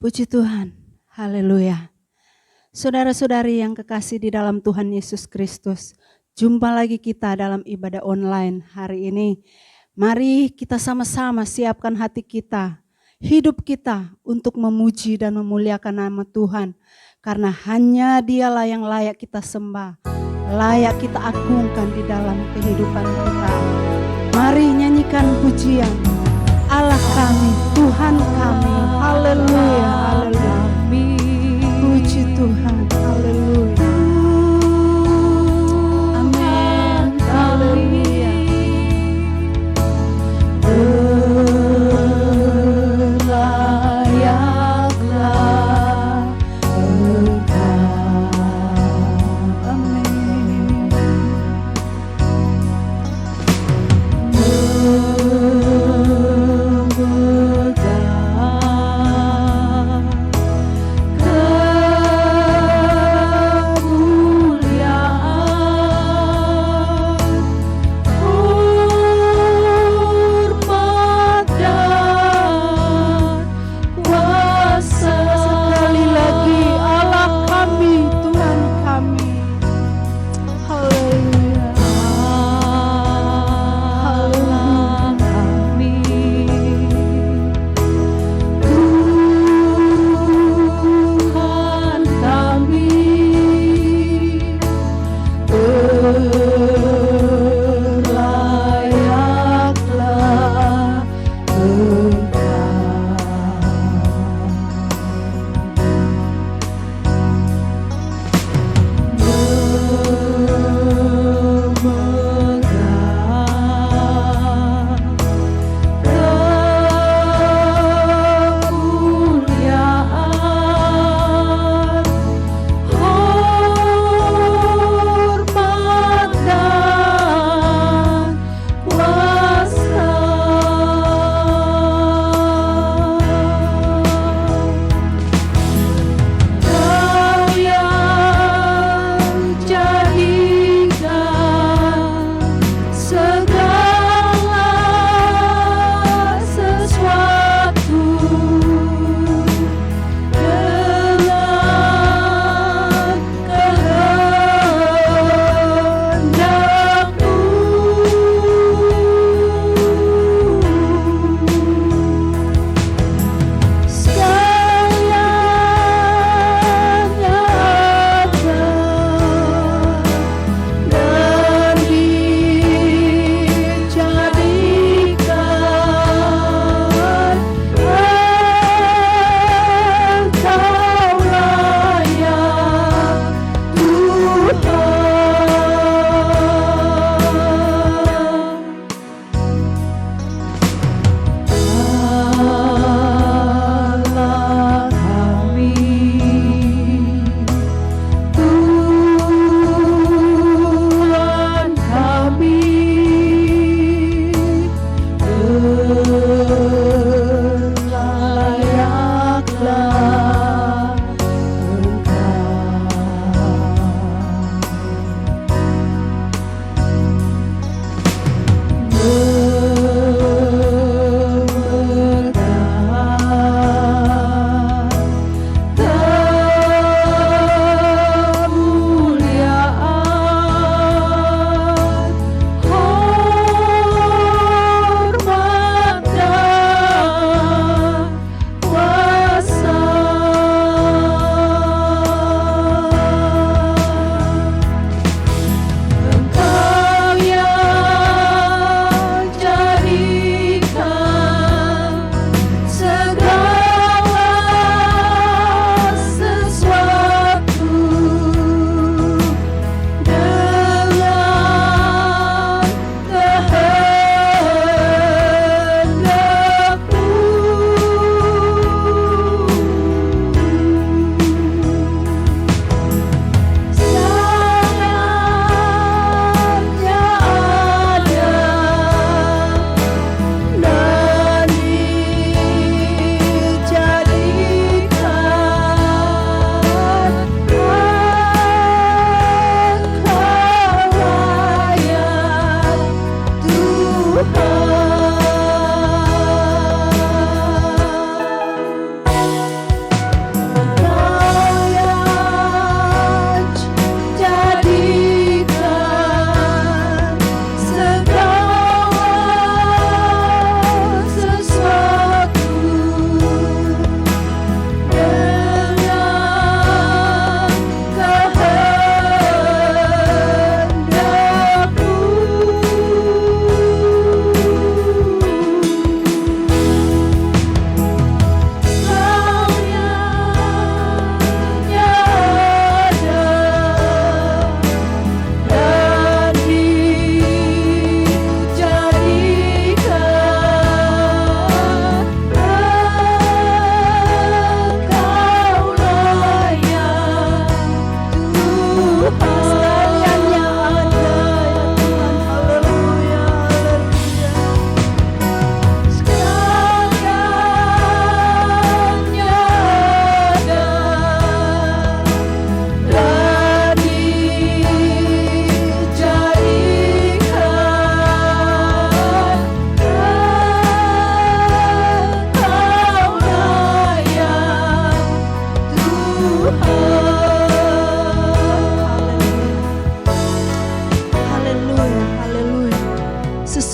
Puji Tuhan, haleluya. Saudara-saudari yang kekasih di dalam Tuhan Yesus Kristus, jumpa lagi kita dalam ibadah online hari ini. Mari kita sama-sama siapkan hati kita, hidup kita untuk memuji dan memuliakan nama Tuhan. Karena hanya Dialah yang layak kita sembah, layak kita agungkan di dalam kehidupan kita. Mari nyanyikan pujian Allah kami, Tuhan kami, haleluya, haleluya. Puji Tuhan, haleluya. Amin, haleluya. Berlayaklah engkau, amin. Memegang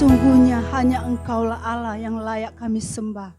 Sesungguhnya hanya Engkaulah Allah yang layak kami sembah.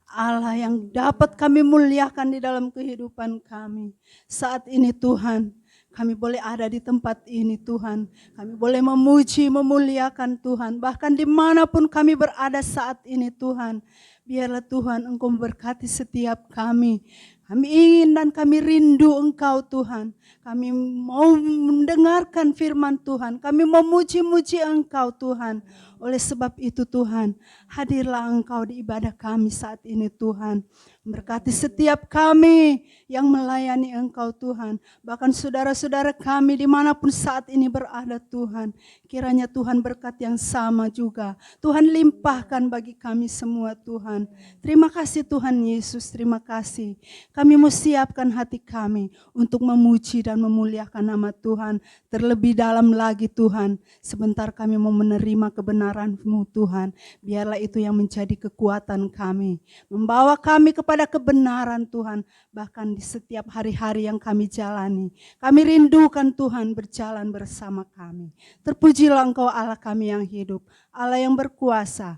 Allah yang dapat kami muliakan di dalam kehidupan kami. Saat ini Tuhan, kami boleh ada di tempat ini Tuhan. Kami boleh memuji, memuliakan Tuhan. Bahkan dimanapun kami berada saat ini Tuhan. Biarlah Tuhan Engkau memberkati setiap kami. Kami ingin dan kami rindu Engkau Tuhan. Kami mau mendengarkan firman Tuhan. Kami memuji-muji Engkau Tuhan. Oleh sebab itu Tuhan, hadirlah Engkau di ibadah kami saat ini Tuhan. Berkati setiap kami yang melayani Engkau Tuhan. Bahkan saudara-saudara kami dimanapun saat ini berada Tuhan. Kiranya Tuhan berkat yang sama juga. Tuhan limpahkan bagi kami semua Tuhan. Terima kasih Tuhan Yesus, terima kasih. Kami mau siapkan hati kami untuk memuji dan memuliakan nama Tuhan. Terlebih dalam lagi Tuhan, sebentar kami mau menerima kebenaran-Mu Tuhan. Biarlah itu yang menjadi kekuatan kami. Membawa kami kepada kebenaran Tuhan, bahkan di setiap hari-hari yang kami jalani. Kami rindukan Tuhan berjalan bersama kami. Terpujilah Engkau Allah kami yang hidup, Allah yang berkuasa.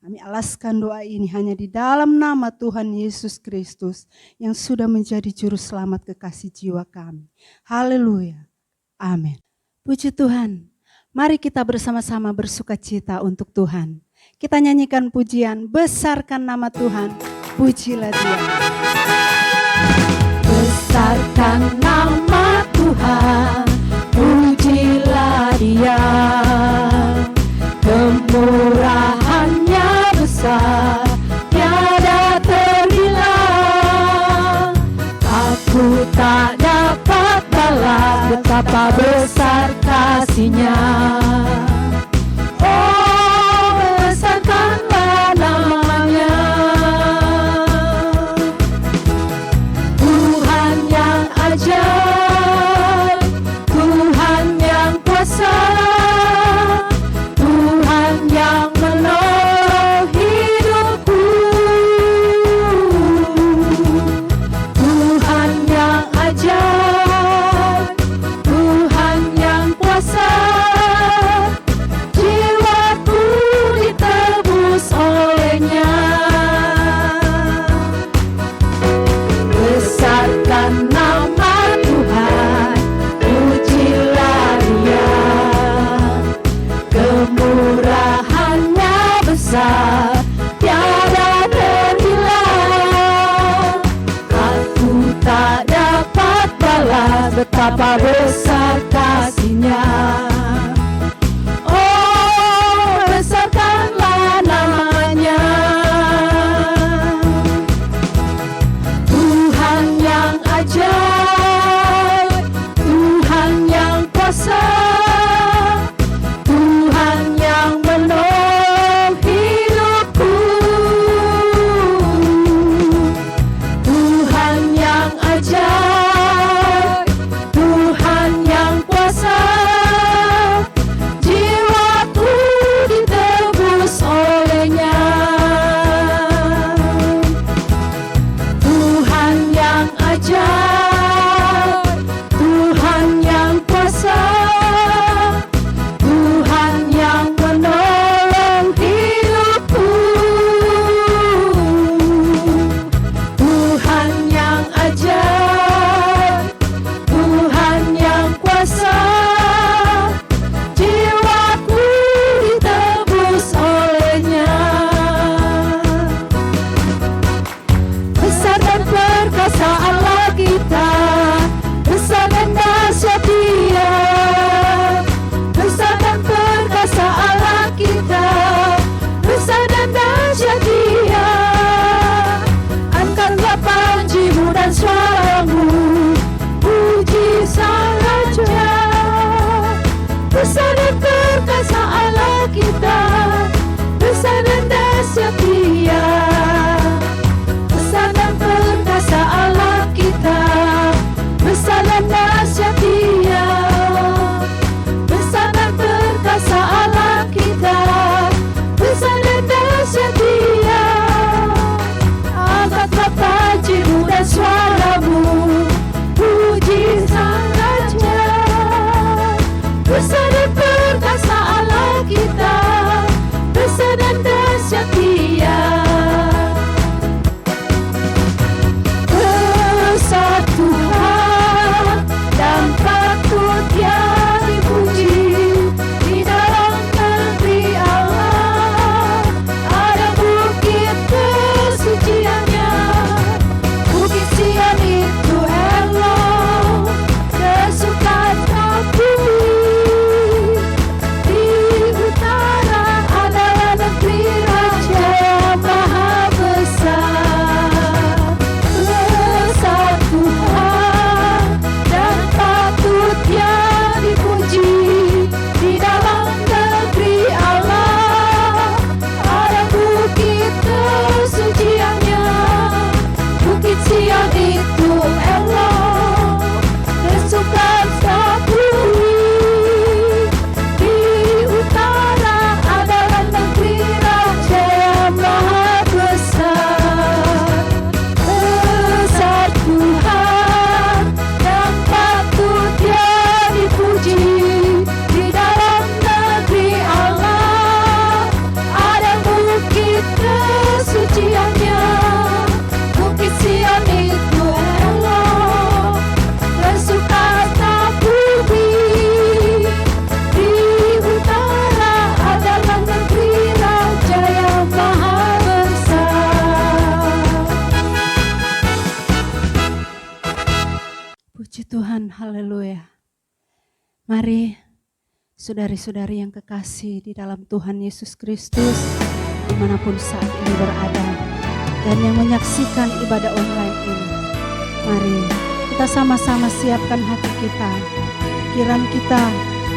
Kami alaskan doa ini hanya di dalam nama Tuhan Yesus Kristus yang sudah menjadi juru selamat kekasih jiwa kami. Haleluya. Amin. Puji Tuhan. Mari kita bersama-sama bersukacita untuk Tuhan. Kita nyanyikan pujian, besarkan nama Tuhan, pujilah Dia. Besarkan nama Tuhan, pujilah Dia. Kemurahannya besar, tiada terhilang. Aku tak dapat balas betapa besar kasih-Nya. Oh, besarkanlah nama-Nya. Tuhan yang ajaib, Tuhan yang kuasa, Tuhan yang menolong hidupku. Tuhan yang ajaib, Tuhan yang kuasa, jiwaku ditebus oleh-Nya. Besarkan nama Tuhan, pujilah Dia. Kemurahannya besar, tiada terhilang. Aku tak dapat balas betapa besar kasih-Nya. Oh, besarkanlah nama-Nya. Tuhan yang ajaib, Tuhan yang kuasa, Tuhan yang menolong hidupku. Tuhan yang ajaib, Tuhan yang kuasa, jiwaku ditebus oleh-Nya. Tuhan yang ajaib, Tuhan yang kuasa, Tuhan yang menolong hidupku. Tuhan yang ajaib, Tuhan yang kuasa, jiwaku ditebus oleh-Nya. Besar dan perkasa Allah kita, besar dan dahsyat Dia. Besar dan perkasa Allah kita, besar dan dahsyat Dia. Angkatlah panji-Mu dan suaramu, puji Sang Raja. Besar dan perkasa Allah kita, besar dan dahsyat Dia. Besar dan perkasa Allah kita, besar dan dahsyat Dia. Besar dan perkasa Allah kita, besar dan dahsyat Dia. Angkatlah panji-Mu dan suaramu, puji Sang Raja. Besar dan perkasa Mari saudari-saudari yang kekasih di dalam Tuhan Yesus Kristus, dimanapun saat ini berada, dan yang menyaksikan ibadah online ini, mari kita sama-sama siapkan hati kita, pikiran kita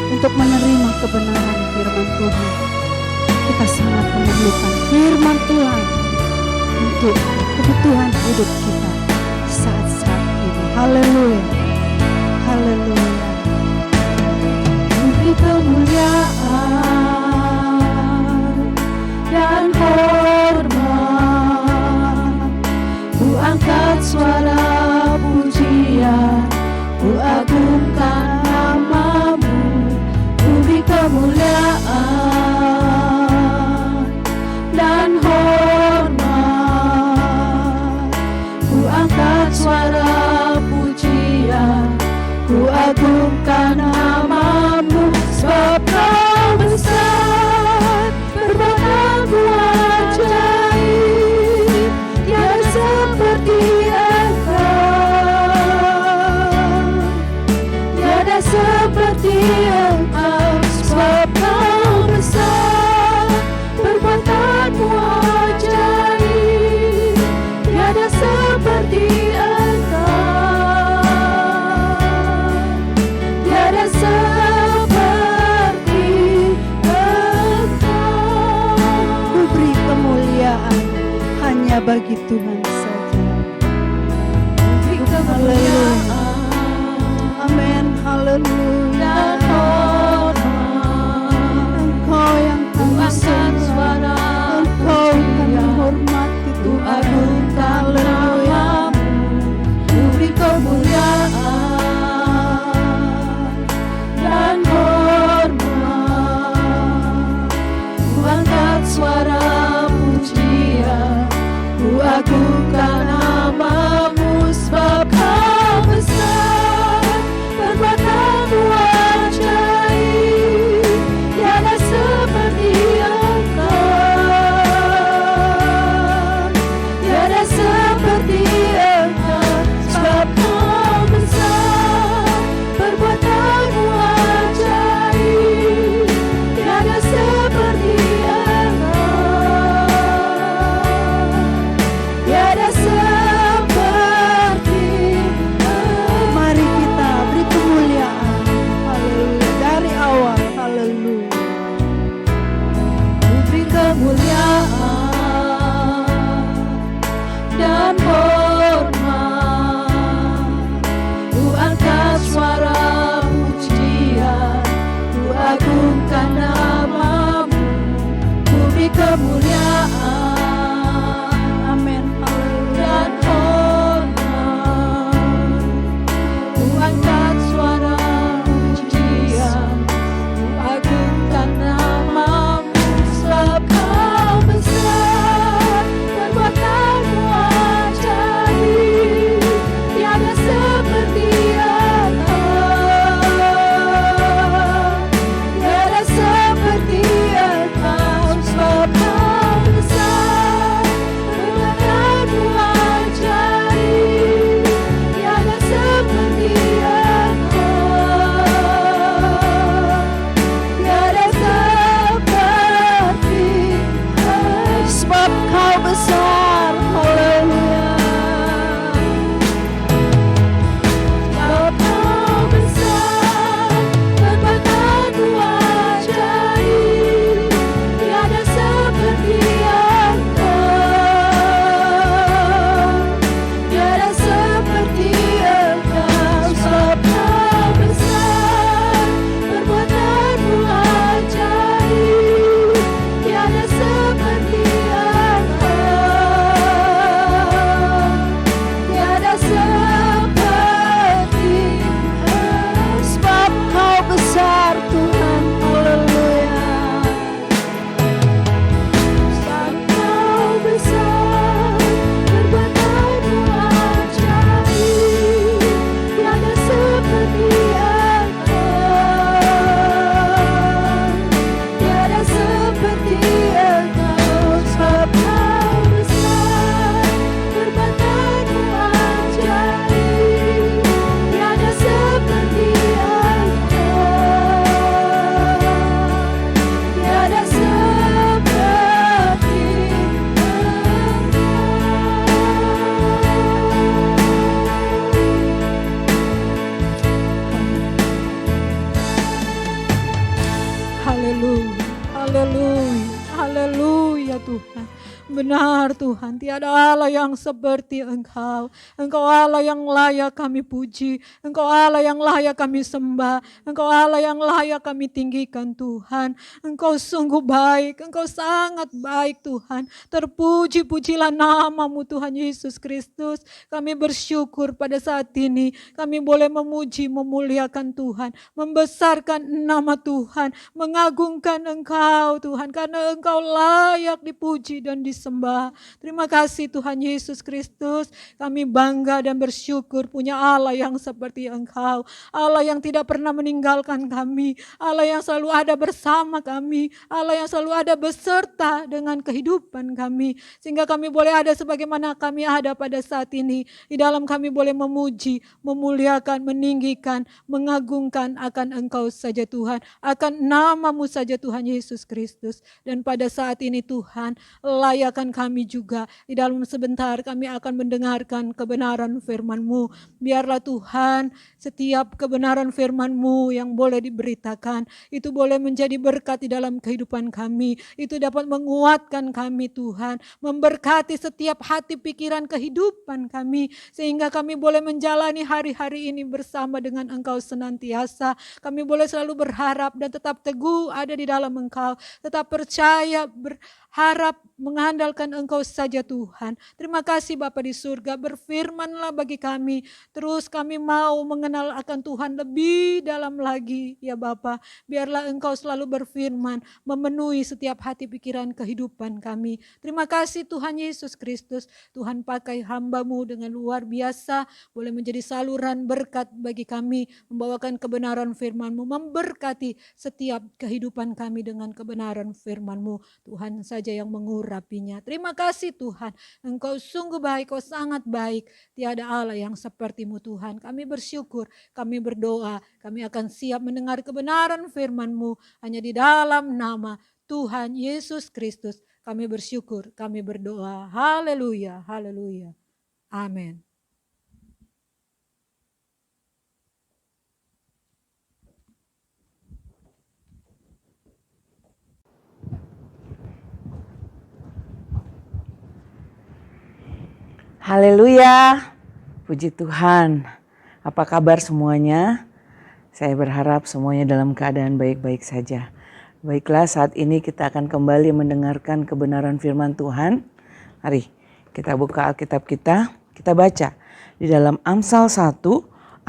untuk menerima kebenaran firman Tuhan. Kita sangat memerlukan firman Tuhan untuk kebutuhan hidup kita saat-saat ini. Haleluya, haleluya. Beri kemuliaan dan hormat, ku angkat suara pujian, ku agungkan namamu. Beri kemuliaan dan hormat, ku angkat suara pujian, ku agungkan namamu. Sebab kau besar, perbuatanmu ajaib, tiada seperti Engkau, tiada seperti Engkau. Sebab kau besar, perbuatanmu ajaib, tiada seperti Engkau, tiada seperti hanya bagi Tuhan saja. Haleluya, amin, haleluya. Engkau yang kami sembah, Engkau yang menghormati Tuhan. Haleluya, beri kemuliaan dan hormat, ku angkat suara pujian, ku agungkan namamu. Sebab kau besar, perbuatanmu ajaib, tiada seperti Engkau, tiada seperti Engkau. Sebab kau besar, perbuatanmu ajaib, tiada seperti dan hormat, ku angkat suara pujian, ku agungkan namamu. Ku beri kemuliaan, amin, dan hormat, ku angkat suara pujian, ku agungkan namamu. Sebab kau besar, perbuatanmu ajaib, Haleluya, haleluya Tuhan. Benar Tuhan, tiada Allah yang seperti Engkau. Engkau Allah yang layak kami puji. Engkau Allah yang layak kami sembah. Engkau Allah yang layak kami tinggikan Tuhan. Engkau sungguh baik, Engkau sangat baik Tuhan. Terpuji-pujilah namamu Tuhan Yesus Kristus. Kami bersyukur pada saat ini kami boleh memuji, memuliakan Tuhan. Membesarkan nama Tuhan, mengagungkan Engkau Tuhan. Karena Engkau layak dipuji dan disembah. Terima kasih Tuhan Yesus Kristus. Kami bangga dan bersyukur punya Allah yang seperti Engkau. Allah yang tidak pernah meninggalkan kami. Allah yang selalu ada bersama kami. Allah yang selalu ada beserta dengan kehidupan kami. Sehingga kami boleh ada sebagaimana kami ada pada saat ini. Di dalam kami boleh memuji, memuliakan, meninggikan, mengagungkan akan Engkau saja Tuhan. Akan namamu saja Tuhan Yesus Kristus. Dan pada saat ini Tuhan, layakan kami juga. Di dalam sebentar kami akan mendengarkan kebenaran firman-Mu. Biarlah Tuhan, setiap kebenaran firman-Mu yang boleh diberitakan, itu boleh menjadi berkat di dalam kehidupan kami. Itu dapat menguatkan kami Tuhan. Memberkati setiap hati, pikiran, kehidupan kami. Sehingga kami boleh menjalani hari-hari ini bersama dengan Engkau senantiasa. Kami boleh selalu berharap dan tetap teguh ada di dalam Engkau. Tetap percaya, berharap, mengandalkan Engkau saja Tuhan. Terima kasih Bapa di surga, berfirmanlah bagi kami. Terus kami mau mengenal akan Tuhan lebih dalam lagi ya Bapa. Biarlah Engkau selalu berfirman, memenuhi setiap hati pikiran kehidupan kami. Terima kasih Tuhan Yesus Kristus. Tuhan pakai hamba-Mu dengan luar biasa. Boleh menjadi saluran berkat bagi kami. Membawakan kebenaran firman-Mu. Memberkati setiap kehidupan kami dengan kebenaran firman-Mu. Tuhan saja yang mengurapinya. Terima kasih Tuhan. Engkau sungguh baik, Kau sangat baik. Tiada Allah yang seperti-Mu Tuhan. Kami bersyukur, kami berdoa. Kami akan siap mendengar kebenaran firman-Mu. Hanya di dalam nama Tuhan Yesus Kristus. Kami bersyukur, kami berdoa. Haleluya, haleluya. Amin. Haleluya, puji Tuhan. Apa kabar semuanya? Saya berharap semuanya dalam keadaan baik-baik saja. Baiklah, saat ini kita akan kembali mendengarkan kebenaran firman Tuhan. Mari kita buka Alkitab kita baca di dalam Amsal 1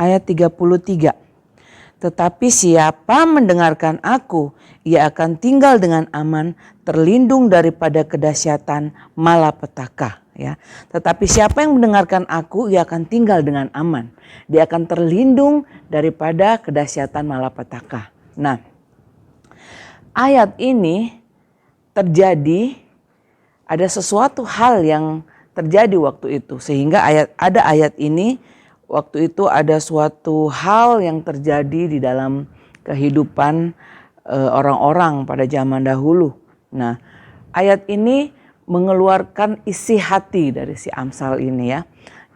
ayat 33. Tetapi siapa mendengarkan aku, ia akan tinggal dengan aman, terlindung daripada kedahsyatan malapetaka. Ya. Tetapi siapa yang mendengarkan aku, ia akan tinggal dengan aman. Dia akan terlindung daripada kedahsyatan malapetaka. Nah, ayat ini terjadi, ada sesuatu hal yang terjadi waktu itu. Sehingga ada ayat ini, waktu itu ada suatu hal yang terjadi di dalam kehidupan orang-orang pada zaman dahulu. Nah, ayat ini mengeluarkan isi hati dari si Amsal ini ya.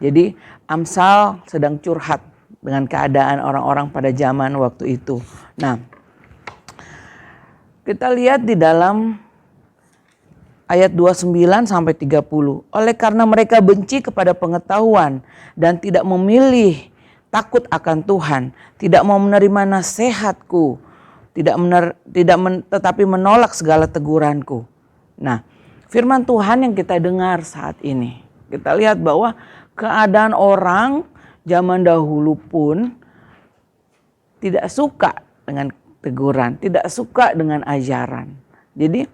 Jadi Amsal sedang curhat dengan keadaan orang-orang pada zaman waktu itu. Nah, kita lihat di dalam ayat 29 sampai 30. Oleh karena mereka benci kepada pengetahuan dan tidak memilih takut akan Tuhan, tidak mau menerima nasihatku, tetapi menolak segala teguranku. Nah, firman Tuhan yang kita dengar saat ini, kita lihat bahwa keadaan orang zaman dahulu pun tidak suka dengan teguran, tidak suka dengan ajaran. Jadi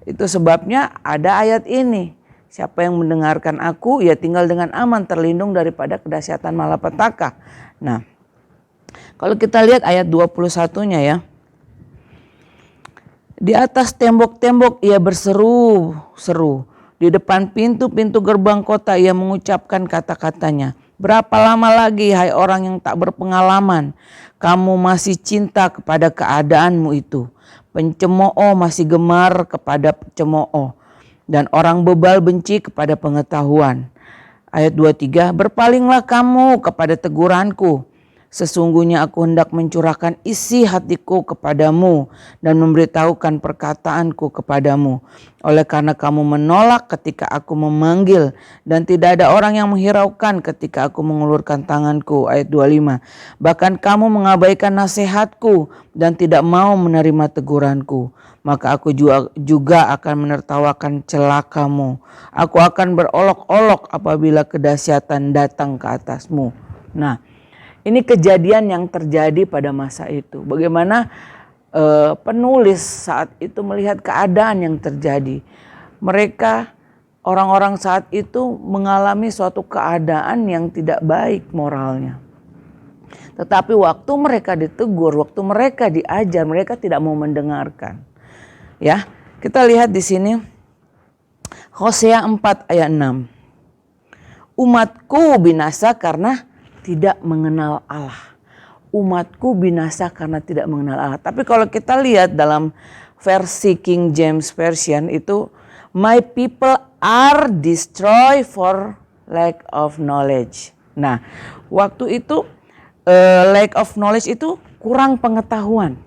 itu sebabnya ada ayat ini. Siapa yang mendengarkan aku, ia tinggal dengan aman, terlindung daripada kedahsyatan malapetaka. Nah, kalau kita lihat ayat 21-nya ya. Di atas tembok-tembok ia berseru-seru. Di depan pintu-pintu gerbang kota ia mengucapkan kata-katanya. Berapa lama lagi hai orang yang tak berpengalaman, kamu masih cinta kepada keadaanmu itu. Pencemooh masih gemar kepada cemooh, dan orang bebal benci kepada pengetahuan. Ayat 23, berpalinglah kamu kepada teguranku. Sesungguhnya aku hendak mencurahkan isi hatiku kepadamu dan memberitahukan perkataanku kepadamu. Oleh karena kamu menolak ketika aku memanggil dan tidak ada orang yang menghiraukan ketika aku mengulurkan tanganku. Ayat 25. Bahkan kamu mengabaikan nasihatku dan tidak mau menerima teguranku. Maka aku juga akan menertawakan celakamu. Aku akan berolok-olok apabila kedahsyatan datang ke atasmu. Nah, ini kejadian yang terjadi pada masa itu. Bagaimana penulis saat itu melihat keadaan yang terjadi. Mereka, orang-orang saat itu mengalami suatu keadaan yang tidak baik moralnya. Tetapi waktu mereka ditegur, waktu mereka diajar, mereka tidak mau mendengarkan. Ya, kita lihat di sini Hosea 4 ayat 6. Umatku binasa karena tidak mengenal Allah. Umatku binasa karena tidak mengenal Allah. Tapi kalau kita lihat dalam versi King James Version itu, my people are destroyed for lack of knowledge. Nah, waktu itu lack of knowledge itu kurang pengetahuan.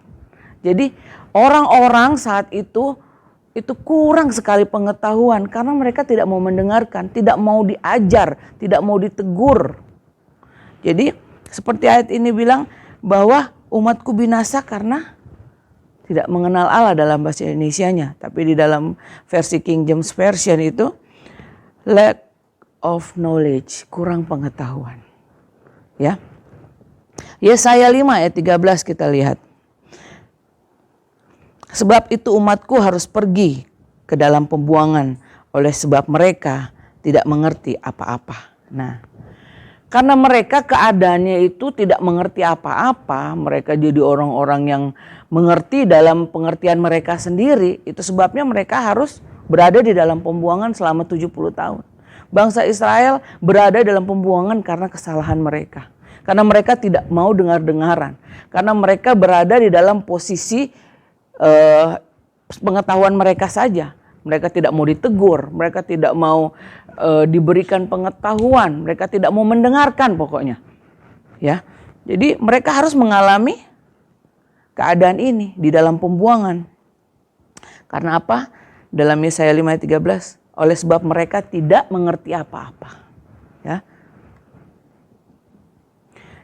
Jadi orang-orang saat itu kurang sekali pengetahuan karena mereka tidak mau mendengarkan, tidak mau diajar, tidak mau ditegur. Jadi seperti ayat ini bilang bahwa umatku binasa karena tidak mengenal Allah dalam bahasa Indonesianya. Tapi di dalam versi King James Version itu lack of knowledge, kurang pengetahuan. Ya. Yesaya 5 ayat 13 kita lihat. Sebab itu umatku harus pergi ke dalam pembuangan oleh sebab mereka tidak mengerti apa-apa. Nah, karena mereka keadaannya itu tidak mengerti apa-apa, mereka jadi orang-orang yang mengerti dalam pengertian mereka sendiri. Itu sebabnya mereka harus berada di dalam pembuangan selama 70 tahun. Bangsa Israel berada dalam pembuangan karena kesalahan mereka. Karena mereka tidak mau dengar-dengaran. Karena mereka berada di dalam posisi pengetahuan mereka saja. Mereka tidak mau ditegur, mereka tidak mau diberikan pengetahuan, mereka tidak mau mendengarkan pokoknya. Ya. Jadi mereka harus mengalami keadaan ini di dalam pembuangan. Karena apa? Dalam Yesaya 5 ayat 13, oleh sebab mereka tidak mengerti apa-apa. Ya.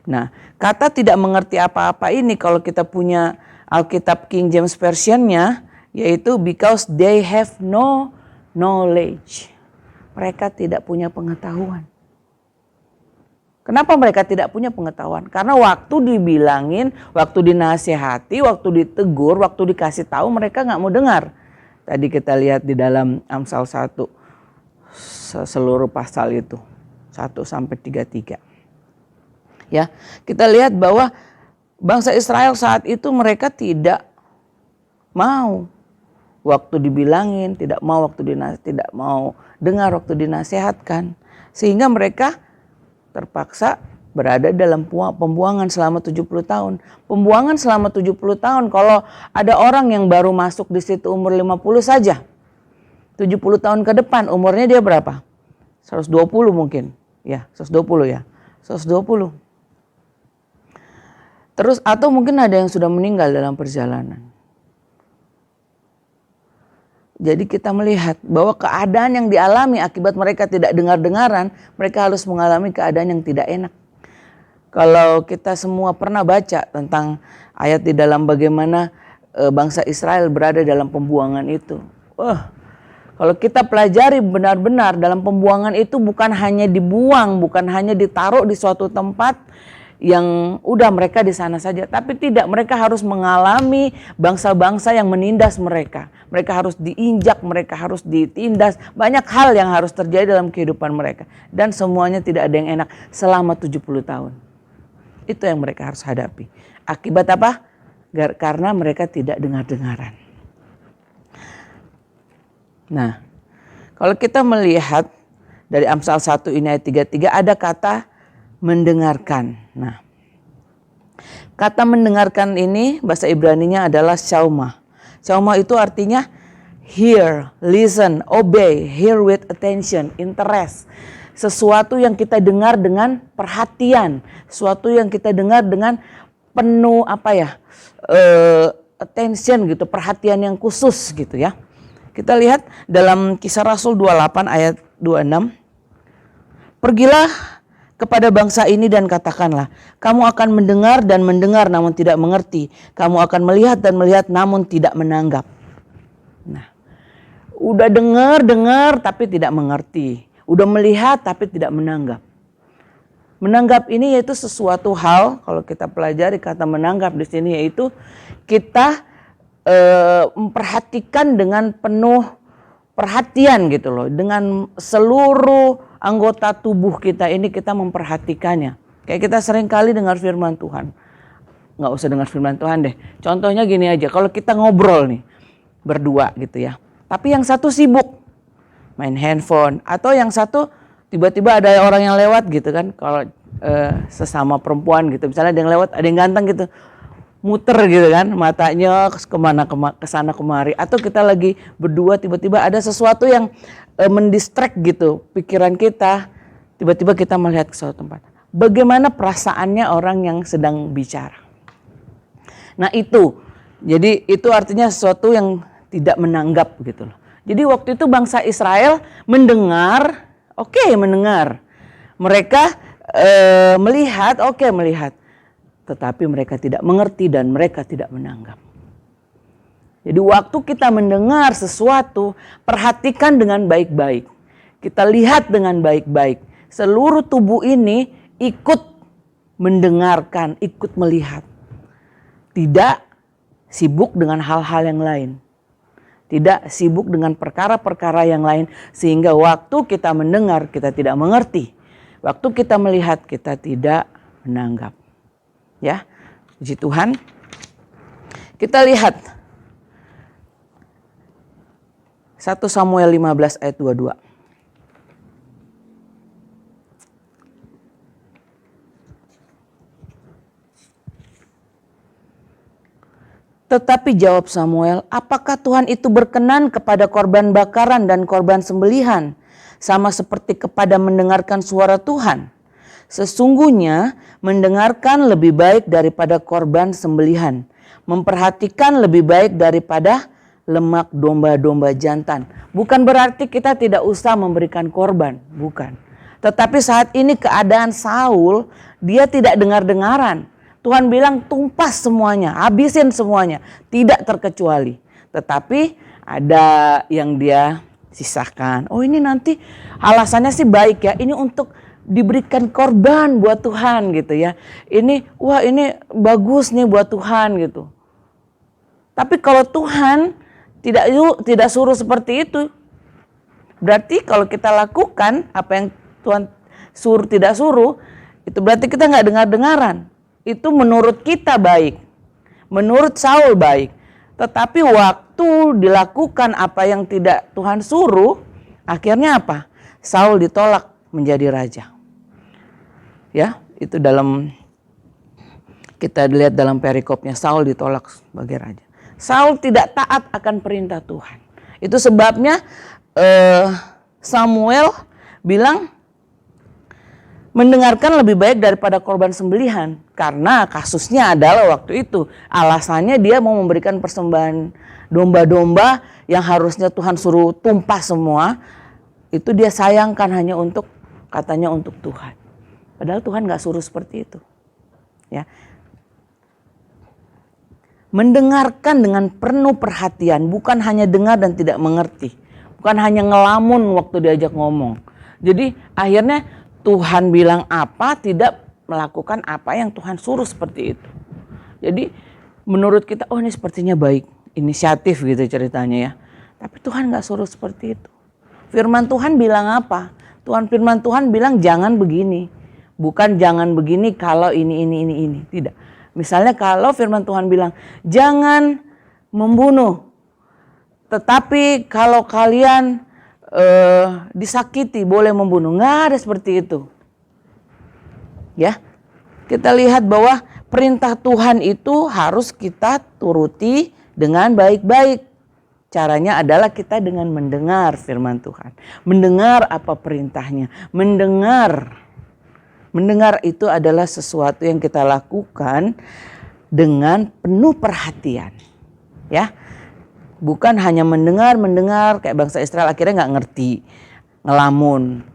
Nah, kata tidak mengerti apa-apa ini kalau kita punya Alkitab King James Version-nya, yaitu because they have no knowledge. Mereka tidak punya pengetahuan. Kenapa mereka tidak punya pengetahuan? Karena waktu dibilangin, waktu dinasihati, waktu ditegur, waktu dikasih tahu mereka nggak mau dengar. Tadi kita lihat di dalam Amsal 1 seluruh pasal itu 1 sampai 33. Ya, kita lihat bahwa bangsa Israel saat itu mereka tidak mau waktu dibilangin, tidak mau dengar waktu dinasihatkan, sehingga mereka terpaksa berada dalam pembuangan selama 70 tahun. Pembuangan selama 70 tahun, kalau ada orang yang baru masuk di situ umur 50 saja, 70 tahun ke depan umurnya dia berapa? 120 mungkin. Ya, 120 ya. 120. Terus atau mungkin ada yang sudah meninggal dalam perjalanan. Jadi kita melihat bahwa keadaan yang dialami akibat mereka tidak dengar-dengaran, mereka harus mengalami keadaan yang tidak enak. Kalau kita semua pernah baca tentang ayat di dalam bagaimana bangsa Israel berada dalam pembuangan itu. Kalau kita pelajari benar-benar dalam pembuangan itu bukan hanya dibuang, bukan hanya ditaruh di suatu tempat yang udah mereka di sana saja, tapi tidak, mereka harus mengalami bangsa-bangsa yang menindas mereka. Mereka harus diinjak, mereka harus ditindas, banyak hal yang harus terjadi dalam kehidupan mereka, dan semuanya tidak ada yang enak selama 70 tahun. Itu yang mereka harus hadapi. Akibat apa? Karena mereka tidak dengar-dengaran. Nah, kalau kita melihat dari Amsal 1 ini ayat 33 ada kata mendengarkan. Nah, kata mendengarkan ini bahasa Ibraninya adalah shauma. Shauma itu artinya hear, listen, obey, hear with attention, interest. sesuatu yang kita dengar dengan perhatian, sesuatu yang kita dengar dengan penuh attention gitu, perhatian yang khusus gitu ya. Kita lihat dalam Kisah Rasul 28 ayat 26. Pergilah kepada bangsa ini dan katakanlah, kamu akan mendengar dan mendengar namun tidak mengerti. Kamu akan melihat dan melihat namun tidak menanggap. Nah, udah dengar tapi tidak mengerti. Udah melihat tapi tidak menanggap. Menanggap ini yaitu sesuatu hal, kalau kita pelajari kata menanggap di sini yaitu kita memperhatikan dengan penuh perhatian gitu loh. Dengan seluruh anggota tubuh kita ini kita memperhatikannya. Kayak kita sering kali dengar firman Tuhan. Nggak usah dengar firman Tuhan deh. Contohnya gini aja, kalau kita ngobrol nih berdua gitu ya. Tapi yang satu sibuk main handphone. Atau yang satu tiba-tiba ada orang yang lewat gitu kan. Kalau sesama perempuan gitu. Misalnya ada yang lewat, ada yang ganteng gitu. Muter gitu kan matanya kesana kemari. Atau kita lagi berdua tiba-tiba ada sesuatu yang mendistract gitu pikiran kita. Tiba-tiba kita melihat ke suatu tempat. Bagaimana perasaannya orang yang sedang bicara. Nah itu. Jadi itu artinya sesuatu yang tidak menanggap gitu loh. Jadi waktu itu bangsa Israel mendengar, mendengar. Mereka melihat, melihat. Tetapi mereka tidak mengerti dan mereka tidak menanggap. Jadi waktu kita mendengar sesuatu, perhatikan dengan baik-baik. Kita lihat dengan baik-baik. Seluruh tubuh ini ikut mendengarkan, ikut melihat. Tidak sibuk dengan hal-hal yang lain. Tidak sibuk dengan perkara-perkara yang lain. Sehingga waktu kita mendengar, kita tidak mengerti. Waktu kita melihat, kita tidak menanggap. Ya, puji Tuhan. Kita lihat 1 Samuel 15 ayat 22. Tetapi jawab Samuel, apakah Tuhan itu berkenan kepada korban bakaran dan korban sembelihan, sama seperti kepada mendengarkan suara Tuhan? Sesungguhnya mendengarkan lebih baik daripada korban sembelihan, memperhatikan lebih baik daripada lemak domba-domba jantan. Bukan berarti kita tidak usah memberikan korban, bukan. Tetapi saat ini keadaan Saul, dia tidak dengar-dengaran. Tuhan bilang tumpas semuanya, habisin semuanya, tidak terkecuali. Tetapi ada yang dia sisakan. Oh ini nanti alasannya sih baik ya, ini untuk diberikan korban buat Tuhan gitu ya. Ini bagus nih buat Tuhan gitu. Tapi kalau Tuhan tidak suruh seperti itu, berarti kalau kita lakukan apa yang Tuhan suruh tidak suruh, itu berarti kita nggak dengar-dengaran. Itu menurut kita baik, menurut Saul baik. Tetapi waktu dilakukan apa yang tidak Tuhan suruh, akhirnya apa? Saul ditolak menjadi raja. Ya, itu kita lihat dalam perikopnya, Saul ditolak sebagai raja. Saul tidak taat akan perintah Tuhan. Itu sebabnya Samuel bilang mendengarkan lebih baik daripada korban sembelihan. Karena kasusnya adalah waktu itu alasannya dia mau memberikan persembahan domba-domba yang harusnya Tuhan suruh tumpah semua. Itu dia sayangkan hanya katanya untuk Tuhan. Padahal Tuhan gak suruh seperti itu. Ya. Mendengarkan dengan penuh perhatian, bukan hanya dengar dan tidak mengerti. Bukan hanya ngelamun waktu diajak ngomong. Jadi akhirnya Tuhan bilang apa, tidak melakukan apa yang Tuhan suruh seperti itu. Jadi menurut kita, oh ini sepertinya baik, inisiatif gitu ceritanya ya. Tapi Tuhan gak suruh seperti itu. Firman Tuhan bilang apa? Firman Tuhan bilang jangan begini. Bukan jangan begini kalau ini. Tidak. Misalnya kalau firman Tuhan bilang jangan membunuh. Tetapi kalau kalian disakiti boleh membunuh. Nggak ada seperti itu. Ya. Kita lihat bahwa perintah Tuhan itu harus kita turuti dengan baik-baik. Caranya adalah kita dengan mendengar firman Tuhan. Mendengar apa perintahnya. Mendengar itu adalah sesuatu yang kita lakukan dengan penuh perhatian. Ya, bukan hanya mendengar kayak bangsa Israel akhirnya nggak ngerti. Ngelamun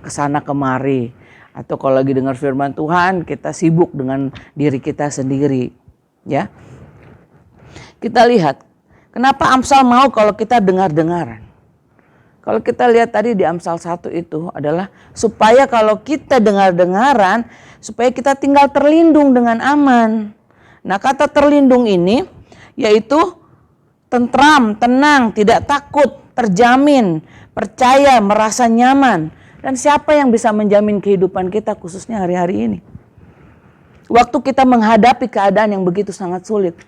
kesana kemari. Atau kalau lagi dengar firman Tuhan kita sibuk dengan diri kita sendiri. Ya, kita lihat. Kenapa Amsal mau kalau kita dengar-dengaran? Kalau kita lihat tadi di Amsal 1 itu adalah supaya kalau kita dengar-dengaran, supaya kita tinggal terlindung dengan aman. Nah, kata terlindung ini yaitu tentram, tenang, tidak takut, terjamin, percaya, merasa nyaman. Dan siapa yang bisa menjamin kehidupan kita khususnya hari-hari ini? Waktu kita menghadapi keadaan yang begitu sangat sulit.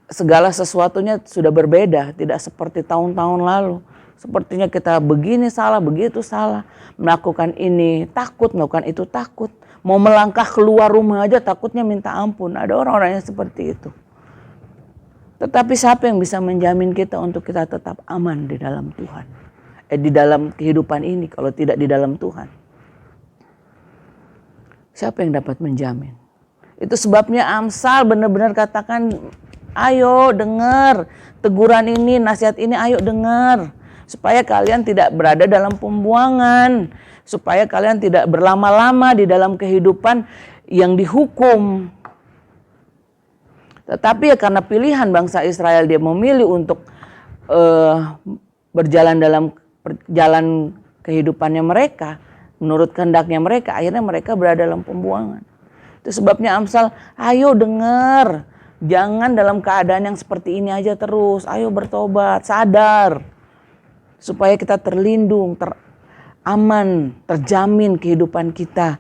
Segala sesuatunya sudah berbeda, tidak seperti tahun-tahun lalu. Sepertinya kita begini salah, begitu salah. Melakukan ini takut, melakukan itu takut. Mau melangkah keluar rumah aja takutnya minta ampun. Ada orang-orang yang seperti itu. Tetapi siapa yang bisa menjamin kita untuk kita tetap aman di dalam Tuhan? Di dalam kehidupan ini kalau tidak di dalam Tuhan. Siapa yang dapat menjamin? Itu sebabnya Amsal benar-benar katakan, ayo dengar teguran ini, nasihat ini, ayo dengar. Supaya kalian tidak berada dalam pembuangan. Supaya kalian tidak berlama-lama di dalam kehidupan yang dihukum. Tetapi ya karena pilihan bangsa Israel dia memilih untuk berjalan dalam jalan kehidupannya mereka. Menurut kehendaknya mereka, akhirnya mereka berada dalam pembuangan. Itu sebabnya Amsal, ayo dengar. Jangan dalam keadaan yang seperti ini aja terus. Ayo bertobat, sadar. Supaya kita terlindung, aman, terjamin kehidupan kita.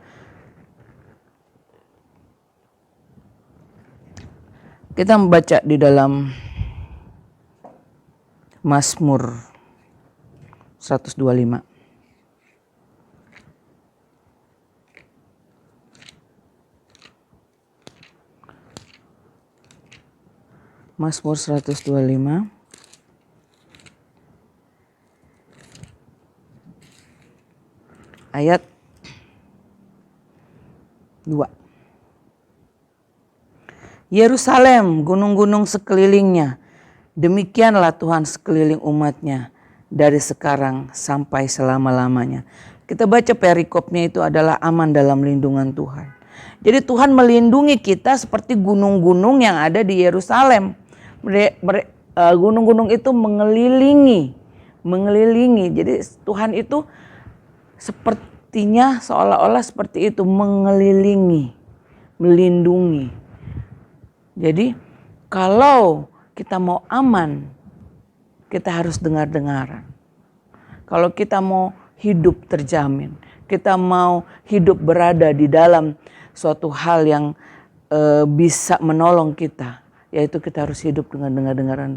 Kita membaca di dalam Mazmur 125. Mazmur 125 ayat 2. Yerusalem, gunung-gunung sekelilingnya, demikianlah Tuhan sekeliling umatnya dari sekarang sampai selama-lamanya. Kita baca perikopnya itu adalah aman dalam lindungan Tuhan. Jadi Tuhan melindungi kita seperti gunung-gunung yang ada di Yerusalem. Gunung-gunung itu mengelilingi. Jadi Tuhan itu sepertinya seolah-olah seperti itu, mengelilingi, melindungi. Jadi kalau kita mau aman, kita harus dengar-dengaran. Kalau kita mau hidup terjamin, kita mau hidup berada di dalam suatu hal yang bisa menolong kita, yaitu kita harus hidup dengan dengar-dengaran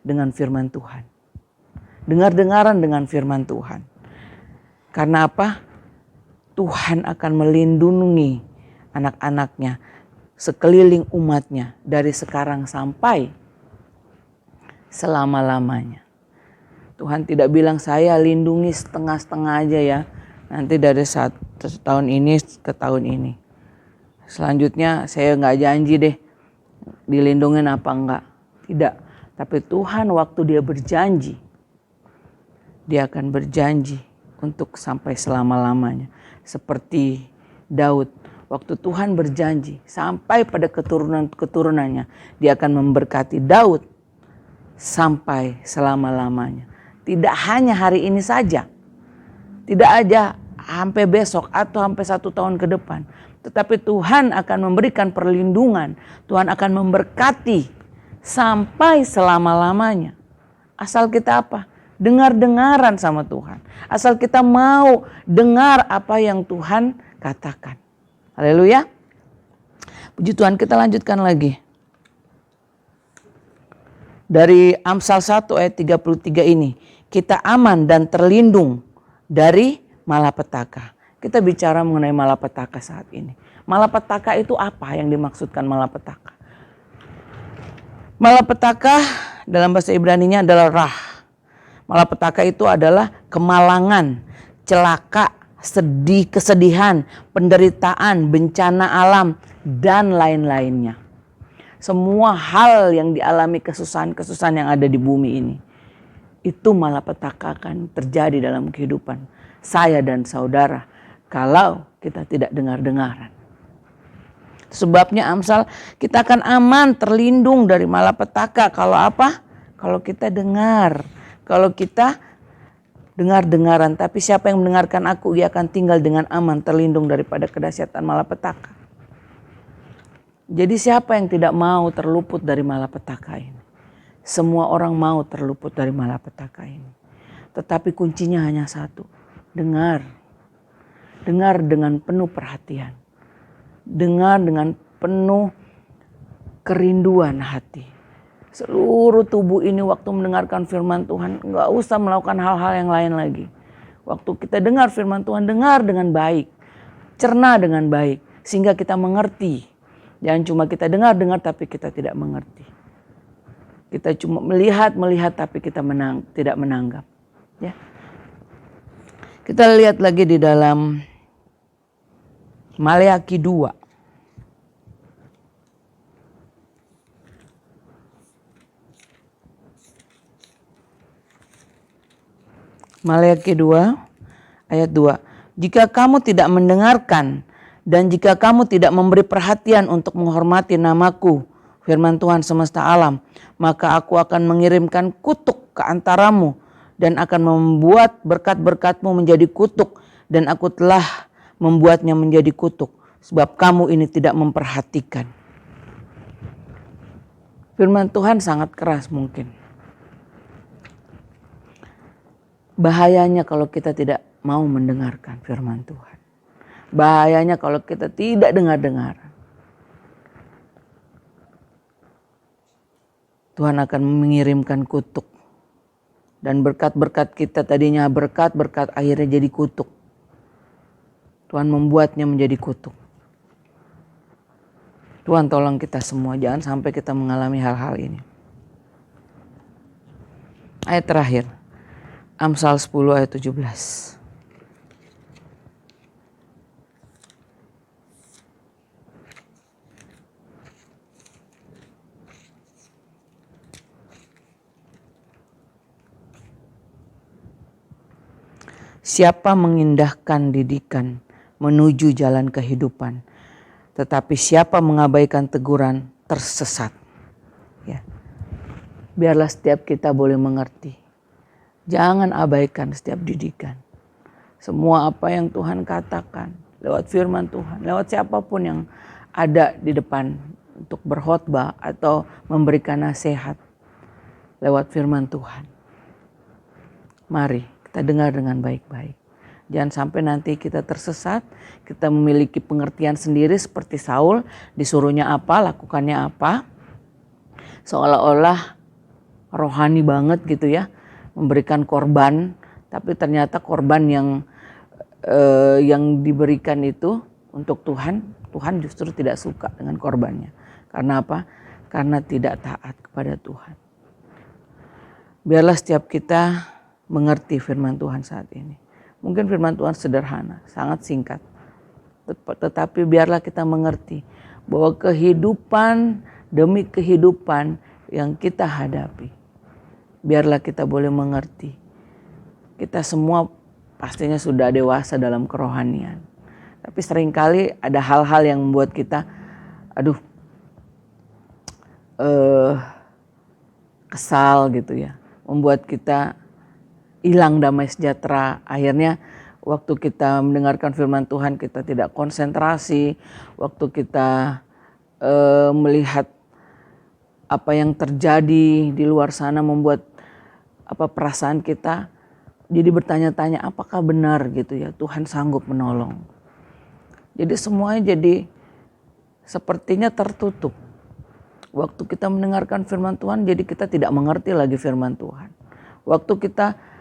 dengan firman Tuhan. Dengar-dengaran dengan firman Tuhan. Karena apa? Tuhan akan melindungi anak-anaknya, sekeliling umatnya dari sekarang sampai selama-lamanya. Tuhan tidak bilang saya lindungi setengah-setengah aja ya. Nanti dari tahun ini ke tahun ini. Selanjutnya saya nggak janji deh dilindungin apa enggak. Tidak. Tapi Tuhan waktu dia berjanji, dia akan berjanji untuk sampai selama-lamanya. Seperti Daud. Waktu Tuhan berjanji sampai pada keturunan-keturunannya, dia akan memberkati Daud sampai selama-lamanya. Tidak hanya hari ini saja. Tidak aja sampai besok atau sampai 1 tahun ke depan. Tetapi Tuhan akan memberikan perlindungan. Tuhan akan memberkati sampai selama-lamanya. Asal kita apa? Dengar-dengaran sama Tuhan. Asal kita mau dengar apa yang Tuhan katakan. Haleluya. Puji Tuhan, kita lanjutkan lagi. Dari Amsal 1 ayat 33 ini. Kita aman dan terlindung dari malapetaka. Kita bicara mengenai malapetaka saat ini. Malapetaka itu apa yang dimaksudkan malapetaka? Malapetaka dalam bahasa Ibrani-nya adalah rah. Malapetaka itu adalah kemalangan, celaka, sedih, kesedihan, penderitaan, bencana alam, dan lain-lainnya. Semua hal yang dialami kesusahan-kesusahan yang ada di bumi ini, itu malapetaka akan terjadi dalam kehidupan saya dan saudara kalau kita tidak dengar-dengaran. Sebabnya Amsal, kita akan aman, terlindung dari malapetaka. Kalau apa? Kalau kita dengar. Kalau kita dengar-dengaran. Tapi siapa yang mendengarkan aku, ia akan tinggal dengan aman, terlindung daripada kedahsyatan malapetaka. Jadi siapa yang tidak mau terluput dari malapetaka ini? Semua orang mau terluput dari malapetaka ini. Tetapi kuncinya hanya satu. Dengar. Dengar dengan penuh perhatian. Dengar dengan penuh kerinduan hati. Seluruh tubuh ini waktu mendengarkan firman Tuhan, enggak usah melakukan hal-hal yang lain lagi. Waktu kita dengar firman Tuhan, dengar dengan baik. Cerna dengan baik. Sehingga kita mengerti. Jangan cuma kita dengar-dengar tapi kita tidak mengerti. Kita cuma melihat tapi kita tidak menanggap. Ya. Kita lihat lagi di dalam Maleakhi 2. Maleakhi 2 ayat 2. Jika kamu tidak mendengarkan dan jika kamu tidak memberi perhatian untuk menghormati namaku, firman Tuhan semesta alam, maka aku akan mengirimkan kutuk ke antaramu dan akan membuat berkat-berkatmu menjadi kutuk, dan aku telah membuatnya menjadi kutuk sebab kamu ini tidak memperhatikan. Firman Tuhan sangat keras mungkin. Bahayanya kalau kita tidak mau mendengarkan firman Tuhan. Bahayanya kalau kita tidak dengar-dengar. Tuhan akan mengirimkan kutuk. Dan berkat-berkat kita tadinya berkat akhirnya jadi kutuk. Tuhan membuatnya menjadi kutuk. Tuhan tolong kita semua, jangan sampai kita mengalami hal-hal ini. Ayat terakhir, Amsal 10 ayat 17. Siapa mengindahkan didikan menuju jalan kehidupan, tetapi siapa mengabaikan teguran tersesat. Ya. Biarlah setiap kita boleh mengerti. Jangan abaikan setiap didikan. Semua apa yang Tuhan katakan lewat firman Tuhan, lewat siapapun yang ada di depan untuk berkhotbah atau memberikan nasihat lewat firman Tuhan. Mari kita dengar dengan baik-baik. Jangan sampai nanti kita tersesat, kita memiliki pengertian sendiri seperti Saul, disuruhnya apa, lakukannya apa. Seolah-olah rohani banget gitu ya, memberikan korban, tapi ternyata korban yang diberikan itu untuk Tuhan, Tuhan justru tidak suka dengan korbannya. Karena apa? Karena tidak taat kepada Tuhan. Biarlah setiap kita mengerti firman Tuhan saat ini. Mungkin firman Tuhan sederhana, sangat singkat. Tetapi biarlah kita mengerti bahwa kehidupan demi kehidupan yang kita hadapi, biarlah kita boleh mengerti. Kita semua pastinya sudah dewasa dalam kerohanian. Tapi seringkali ada hal-hal yang membuat kita, kesal gitu ya. Membuat kita hilang damai sejahtera. Akhirnya waktu kita mendengarkan firman Tuhan kita tidak konsentrasi. Waktu kita melihat apa yang terjadi di luar sana membuat perasaan kita jadi bertanya-tanya apakah benar gitu ya Tuhan sanggup menolong. Jadi semuanya jadi sepertinya tertutup. Waktu kita mendengarkan firman Tuhan jadi kita tidak mengerti lagi firman Tuhan. Waktu kita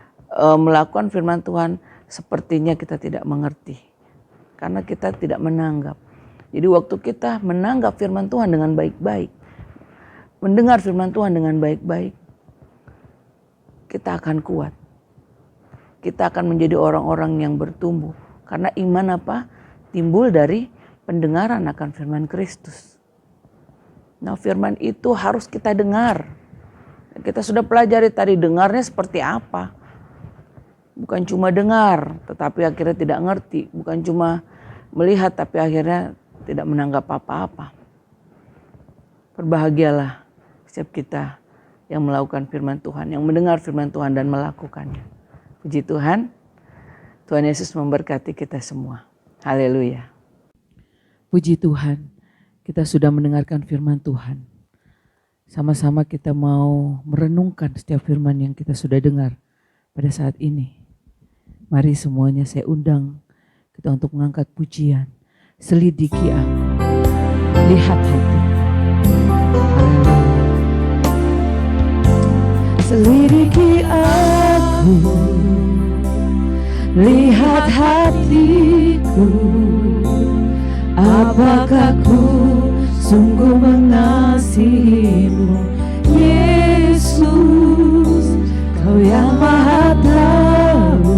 melakukan firman Tuhan sepertinya kita tidak mengerti. Karena kita tidak menanggap. Jadi waktu kita menanggap firman Tuhan dengan baik-baik, mendengar firman Tuhan dengan baik-baik, kita akan kuat. Kita akan menjadi orang-orang yang bertumbuh. Karena iman apa? Timbul dari pendengaran akan firman Kristus. Nah, firman itu harus kita dengar. Kita sudah pelajari tadi dengarnya seperti apa. Bukan cuma dengar, tetapi akhirnya tidak ngerti. Bukan cuma melihat, tapi akhirnya tidak menanggap apa-apa. Berbahagialah setiap kita yang melakukan firman Tuhan, yang mendengar firman Tuhan dan melakukannya. Puji Tuhan, Tuhan Yesus memberkati kita semua. Haleluya. Puji Tuhan, kita sudah mendengarkan firman Tuhan. Sama-sama kita mau merenungkan setiap firman yang kita sudah dengar pada saat ini. Mari semuanya saya undang kita untuk mengangkat pujian. Selidiki aku, lihat hati. Haleluya. Selidiki aku, lihat hatiku. Apakah ku sungguh mengasihimu, Yesus, Kau yang Maha Tahu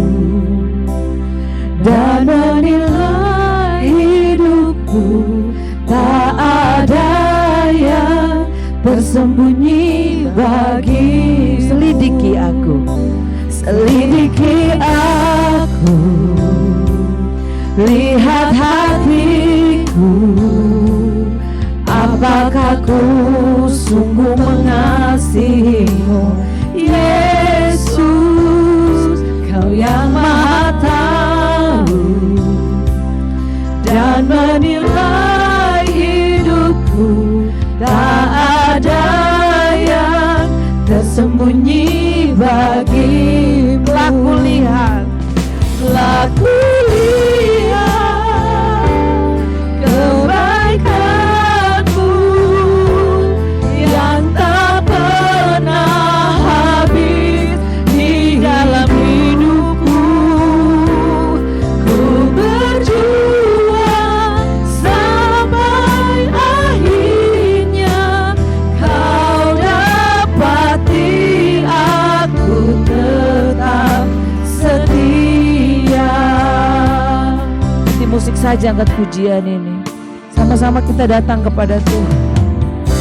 dan menilai hidupku. Tak ada yang tersembunyi bagi. Selidiki aku, selidiki aku, lihat hatiku. Apakah ku sungguh mengasihimu, Yesus, Kau yang Maha Tahu dan menilai hidupku. Tak ada yang tersembunyi bagimu. Laku lihat, laku lihat kebaikanmu yang tak pernah habis di dalam hidupku. Ku berjuang sampai akhirnya Kau dapati aku tetap setia. Di musik saja angkat pujian ini. Sama-sama kita datang kepada Tuhan.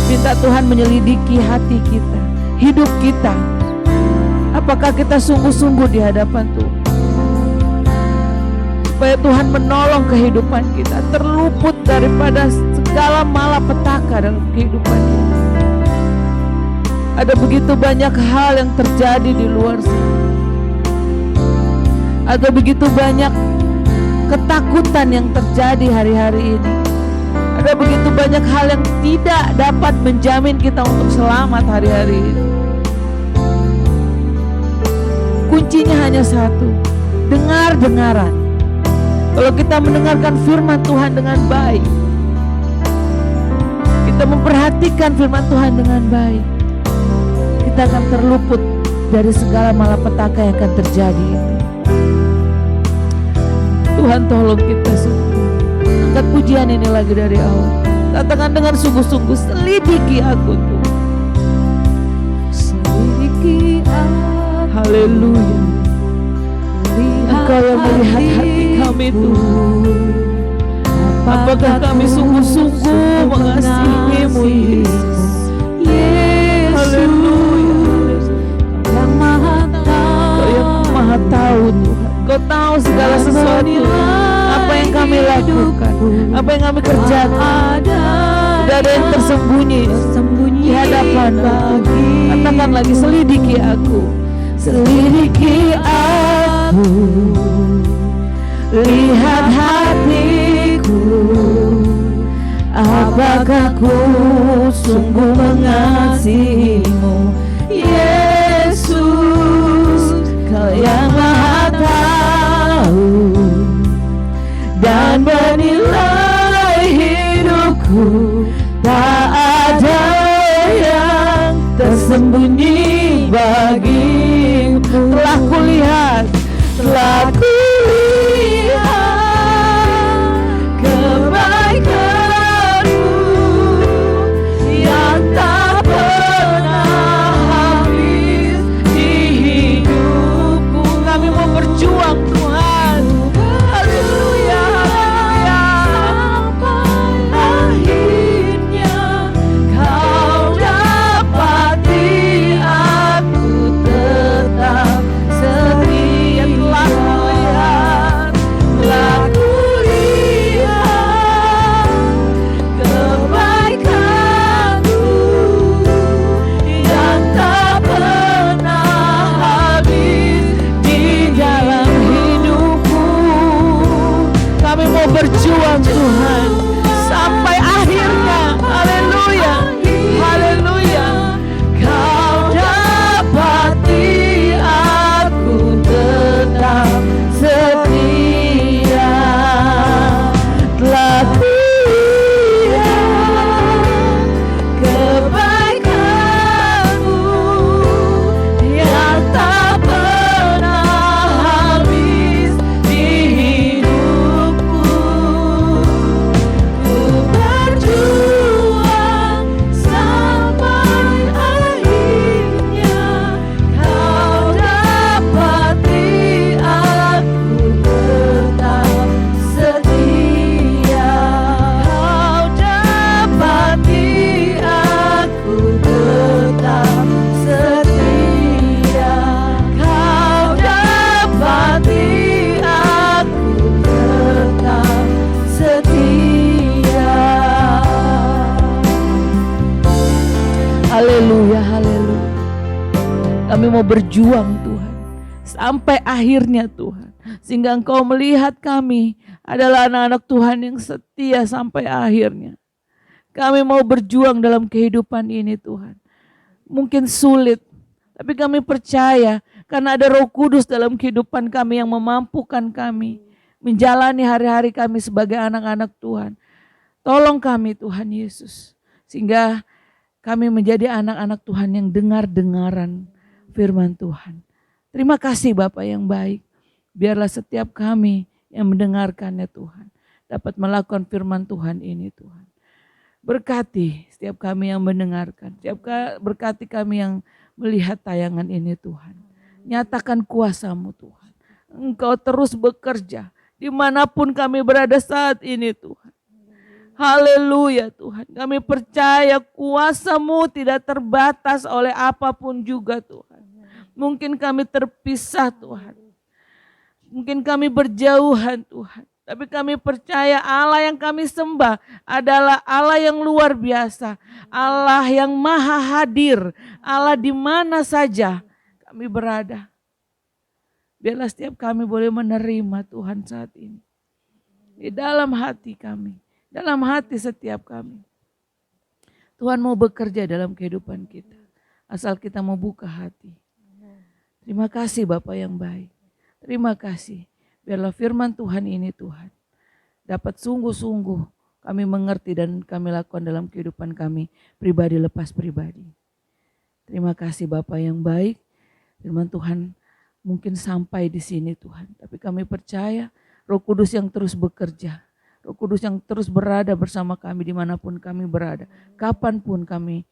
Minta Tuhan menyelidiki hati kita, hidup kita. Apakah kita sungguh-sungguh di hadapan Tuhan? Supaya Tuhan menolong kehidupan kita, terluput daripada segala malapetaka dalam kehidupan kita. Ada begitu banyak hal yang terjadi di luar sana. Ada begitu banyak ketakutan yang terjadi hari-hari ini. Ada begitu banyak hal yang tidak dapat menjamin kita untuk selamat hari-hari ini. Kuncinya hanya satu, dengar-dengaran. Kalau kita mendengarkan firman Tuhan dengan baik, kita memperhatikan firman Tuhan dengan baik, kita akan terluput dari segala malapetaka yang akan terjadi. Tuhan tolong kita semua. Angkat pujian ini lagi dari awal. Katakan dengan sungguh-sungguh, selidiki aku Tuhan. Selidiki aku. Haleluya. Engkau yang melihat hati kami Tuhan. Apakah kami sungguh-sungguh mengasihi-Mu Yesus? Haleluya. Yang Maha Tahu. Kau yang Maha Tahu Tuhan. Kau tahu segala sesuatu. Apa yang kami lakukan, apa yang kami kerjakan, tidak ada yang tersembunyi di hadapan-Mu. Katakan lagi, selidiki aku, selidiki aku, lihat hatiku. Apakah ku sungguh mengasihimu, Yesus, Kau yang Maha Tahu dan menilai hidupku. Tak ada yang tersembunyi bagimu. Telah kulihat, telah kulihat kebaikanmu yang tak pernah Kami mau berjuang Tuhan, sampai akhirnya Tuhan. Sehingga Engkau melihat kami adalah anak-anak Tuhan yang setia sampai akhirnya. Kami mau berjuang dalam kehidupan ini Tuhan. Mungkin sulit, tapi kami percaya karena ada Roh Kudus dalam kehidupan kami yang memampukan kami menjalani hari-hari kami sebagai anak-anak Tuhan. Tolong kami Tuhan Yesus, sehingga kami menjadi anak-anak Tuhan yang dengar-dengaran firman Tuhan. Terima kasih Bapa yang baik. Biarlah setiap kami yang mendengarkannya Tuhan dapat melakukan firman Tuhan ini Tuhan. Berkati setiap kami yang mendengarkan, berkati kami yang melihat tayangan ini Tuhan. Nyatakan kuasa-Mu Tuhan. Engkau terus bekerja dimanapun kami berada saat ini Tuhan. Haleluya Tuhan, kami percaya kuasa-Mu tidak terbatas oleh apapun juga Tuhan. Mungkin kami terpisah Tuhan, mungkin kami berjauhan Tuhan. Tapi kami percaya Allah yang kami sembah adalah Allah yang luar biasa. Allah yang maha hadir, Allah di mana saja kami berada. Biarlah setiap kami boleh menerima Tuhan saat ini. Di dalam hati kami. Dalam hati setiap kami. Tuhan mau bekerja dalam kehidupan kita. Asal kita mau buka hati. Terima kasih Bapa yang baik. Terima kasih. Biarlah firman Tuhan ini Tuhan. Dapat sungguh-sungguh kami mengerti dan kami lakukan dalam kehidupan kami. Pribadi lepas pribadi. Terima kasih Bapa yang baik. Firman Tuhan mungkin sampai di sini Tuhan. Tapi kami percaya Roh Kudus yang terus bekerja. Roh Kudus yang terus berada bersama kami dimanapun kami berada. Kapanpun kami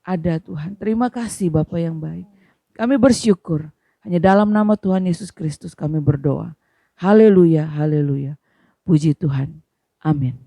ada Tuhan. Terima kasih Bapa yang baik. Kami bersyukur. Hanya dalam nama Tuhan Yesus Kristus kami berdoa. Haleluya, haleluya. Puji Tuhan. Amin.